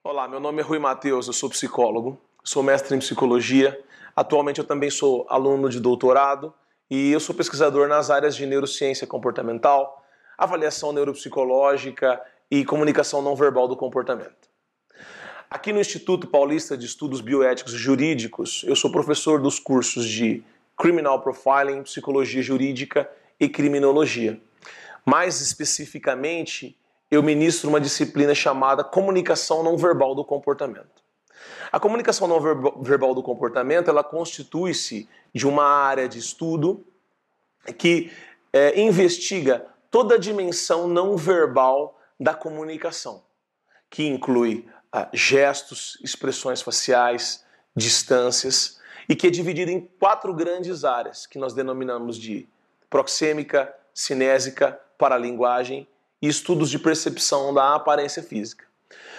Olá, meu nome é Rui Matheus, eu sou psicólogo, sou mestre em psicologia, atualmente eu também sou aluno de doutorado e eu sou pesquisador nas áreas de neurociência comportamental, avaliação neuropsicológica e comunicação não verbal do comportamento. Aqui no Instituto Paulista de Estudos Bioéticos e Jurídicos, eu sou professor dos cursos de Criminal Profiling, Psicologia Jurídica e Criminologia. Mais especificamente, eu ministro uma disciplina chamada Comunicação Não Verbal do Comportamento. A comunicação não verbal do comportamento, ela constitui-se de uma área de estudo que investiga toda a dimensão não verbal da comunicação, que inclui gestos, expressões faciais, distâncias, e que é dividida em 4 grandes áreas, que nós denominamos de proxêmica, cinésica, paralinguagem e estudos de percepção da aparência física.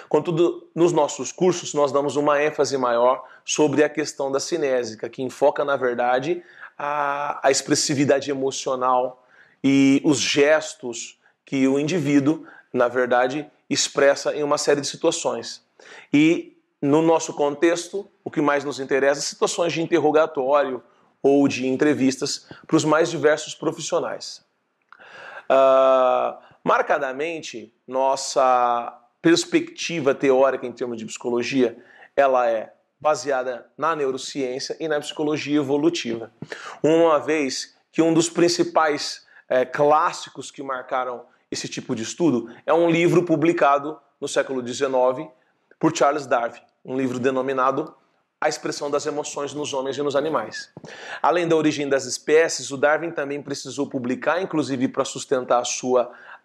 Contudo, nos nossos cursos, nós damos uma ênfase maior sobre a questão da cinésica, que enfoca, na verdade, a expressividade emocional e os gestos que o indivíduo, na verdade, expressa em uma série de situações. E, no nosso contexto, o que mais nos interessa é situações de interrogatório ou de entrevistas para os mais diversos profissionais. Marcadamente, nossa perspectiva teórica em termos de psicologia, ela é baseada na neurociência e na psicologia evolutiva. Uma vez que um dos principais clássicos que marcaram esse tipo de estudo é um livro publicado no século XIX por Charles Darwin, um livro denominado A Expressão das Emoções nos Homens e nos Animais. Além da origem das espécies, o Darwin também precisou publicar, inclusive para sustentar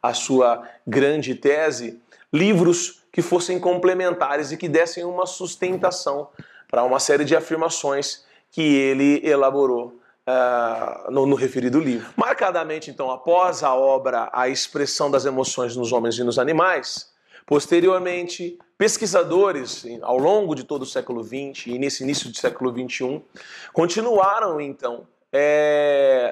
a sua grande tese, livros que fossem complementares e que dessem uma sustentação para uma série de afirmações que ele elaborou no referido livro. Marcadamente, então, após a obra A Expressão das Emoções nos Homens e nos Animais, posteriormente, pesquisadores, ao longo de todo o século XX e nesse início do século XXI, continuaram, então,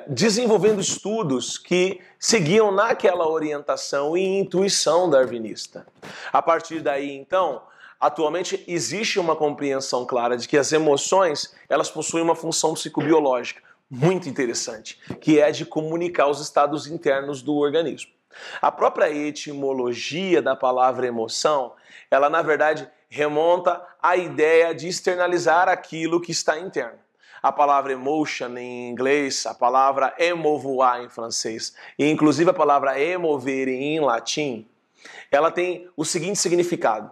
desenvolvendo estudos que seguiam naquela orientação e intuição darwinista. A partir daí, então, atualmente existe uma compreensão clara de que as emoções, elas possuem uma função psicobiológica muito interessante, que é a de comunicar os estados internos do organismo. A própria etimologia da palavra emoção, ela na verdade remonta à ideia de externalizar aquilo que está interno. A palavra emotion em inglês, a palavra émouvoir em francês e inclusive a palavra émouvere em latim, ela tem o seguinte significado.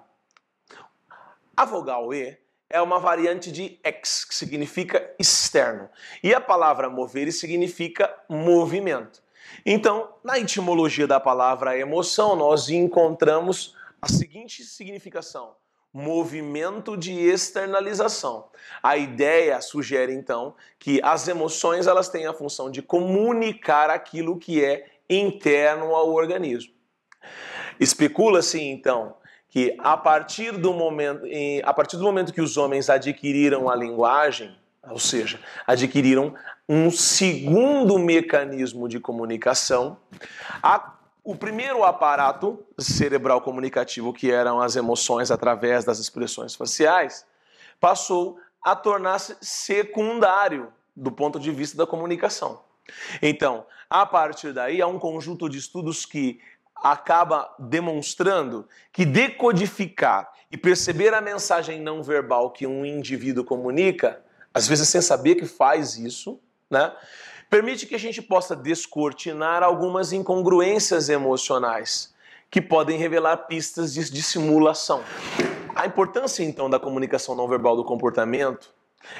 A vogal E é uma variante de ex, que significa externo, e a palavra movere significa movimento. Então, na etimologia da palavra emoção, nós encontramos a seguinte significação: movimento de externalização. A ideia sugere, então, que as emoções elas têm a função de comunicar aquilo que é interno ao organismo. Especula-se, então, que a partir do momento que os homens adquiriram a linguagem, ou seja, adquiriram um segundo mecanismo de comunicação, o primeiro aparato cerebral comunicativo, que eram as emoções através das expressões faciais, passou a tornar-se secundário do ponto de vista da comunicação. Então, a partir daí, há um conjunto de estudos que acaba demonstrando que decodificar e perceber a mensagem não verbal que um indivíduo comunica, às vezes sem saber que faz isso, né, permite que a gente possa descortinar algumas incongruências emocionais que podem revelar pistas de simulação. A importância, então, da comunicação não verbal do comportamento,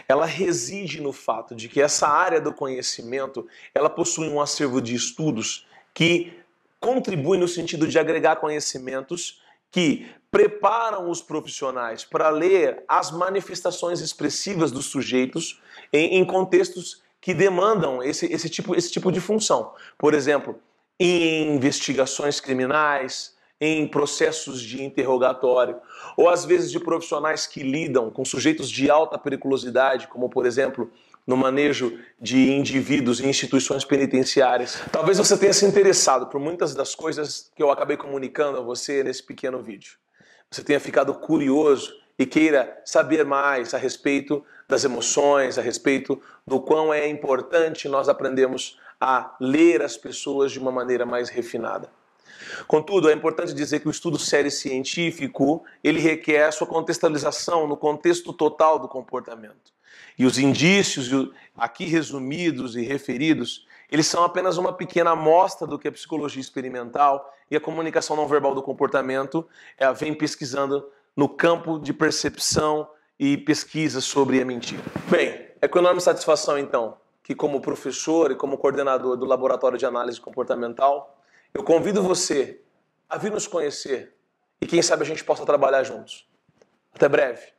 ela reside no fato de que essa área do conhecimento, ela possui um acervo de estudos que contribui no sentido de agregar conhecimentos que preparam os profissionais para ler as manifestações expressivas dos sujeitos em contextos que demandam esse tipo de função. Por exemplo, em investigações criminais, em processos de interrogatório, ou às vezes de profissionais que lidam com sujeitos de alta periculosidade, como por exemplo, no manejo de indivíduos em instituições penitenciárias. Talvez você tenha se interessado por muitas das coisas que eu acabei comunicando a você nesse pequeno vídeo. você tenha ficado curioso e queira saber mais a respeito das emoções, a respeito do quão é importante nós aprendermos a ler as pessoas de uma maneira mais refinada. Contudo, é importante dizer que o estudo sério científico, ele requer a sua contextualização no contexto total do comportamento. E os indícios, aqui resumidos e referidos, eles são apenas uma pequena amostra do que a psicologia experimental e a comunicação não verbal do comportamento vem pesquisando no campo de percepção e pesquisa sobre a mentira. Bem, é com enorme satisfação, então, que como professor e como coordenador do Laboratório de Análise Comportamental, eu convido você a vir nos conhecer e quem sabe a gente possa trabalhar juntos. Até breve.